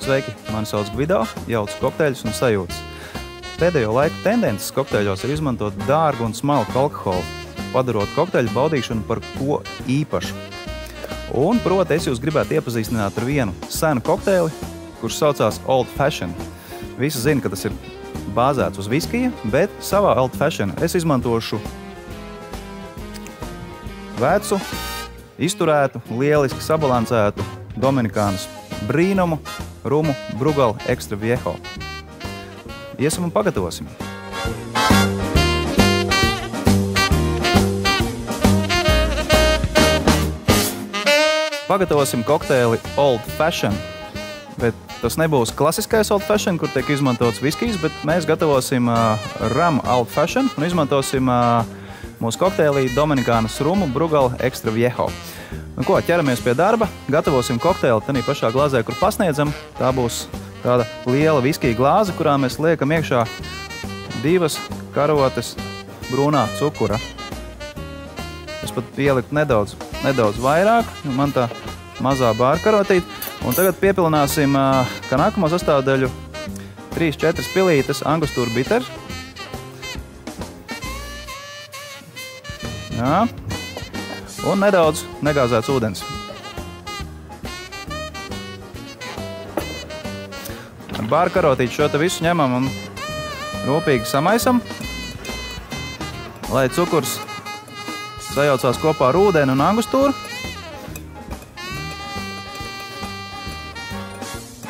Sveiki, mani sauc Gvido, jaucu kokteļus un sajūtas. Pēdējo laiku tendences kokteļos ir izmantot dārgu un smalku alkoholu, padarot kokteļu baudīšanu par ko īpašu. Un, proti, es jūs gribētu iepazīstināt ar vienu senu kokteili, kurš saucās Old Fashioned. Visi zina, ka tas ir bāzēts uz viskija, bet savā Old Fashioned es izmantošu vecu, izturētu, lieliski sabalansētu Dominikānas brīnumu rumu Brugal Extra Viejo. Iesim un pagatavosim. Pagatavosim kokteili Old Fashioned, bet tas nebūs klasiskais Old Fashioned, kur tiek izmantots viskijs, bet mēs gatavosim rum Old Fashioned un izmantosim mūsu kokteilī Dominikānas rumu Brugal Extra Viejo. Nu ko, ķeramies pie darba, gatavosim kokteili tanī pašā glāzē, kur pasniedzam. Tā būs tāda liela viskija glāze, kurā mēs liekam iekšā 2 karotes brūnā cukura. Es pat ieliku nedaudz vairāk, man tā mazā bārkarotīt. Un tagad piepilināsim kā nākamo sastāvdaļu 3-4 pilītes angustūra bitters. Jā. Un nedaudz negāzēts ūdens. Ar bārkarotīti šo te visu ņemam un rūpīgi samaisam, lai cukurs sajaucās kopā ar ūdeni un angustūru.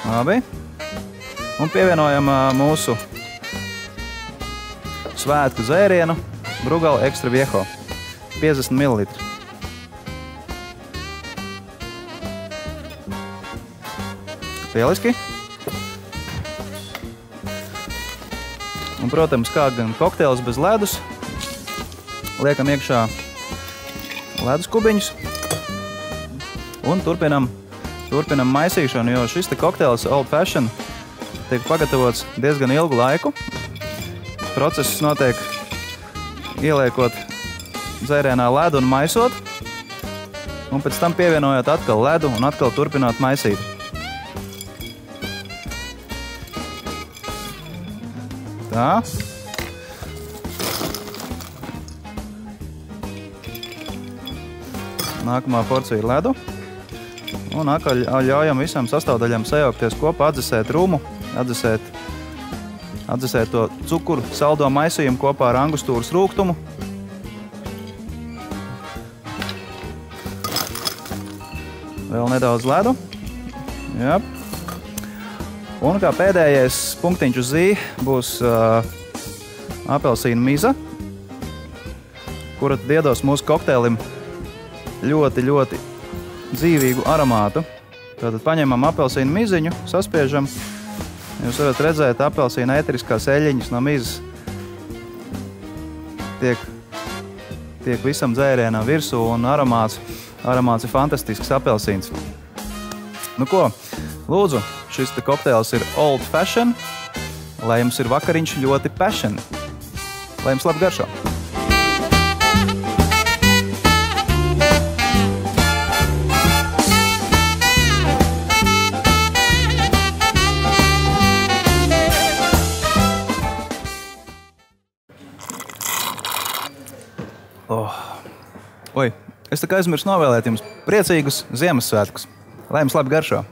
Labi. Un pievienojam mūsu svētku dzērienu Brugal Extra Viejo. 50 ml. Lieliski. Un, protams, kā gan kokteils bez ledus, liekam iekšā ledus kubiņus un turpinam maisīšanu, jo šis te kokteils Old Fashioned tiek pagatavots diezgan ilgu laiku. Process notiek ieliekot dzērienā ledu un maisot, un pēc tam pievienojot atkal ledu un atkal turpināt maisīt. Tā. Nākamā porcija ir ledu. Un atkal ļaujam visam sastāvdaļām sajaukties kopā, atdzesēt rumu, atdzesēt to cukuru saldo maisījumu kopā ar angustūras rūgtumu. Vēl nedaudz ledu. Jā. Un kā pēdējais punktiņš uz ī būs apelsīna miza, kura tad iedos mūsu kokteilim ļoti dzīvīgu aromātu. Tātad paņemam apelsīnu miziņu, saspiežam. Jūs varat redzēt, apelsīna ēteriskās eļļiņas no mizas tiek visam dzērienam virsū un aromāts ir fantastisks apelsīns. Nu ko, lūdzu, šis te kokteils ir Old Fashioned, lai jums ir vakariņš ļoti passion. Lai jums labi garšo! Oi, es tā kā aizmirsu novēlēt jums priecīgus Ziemassvētkus. Lai jums labi garšo!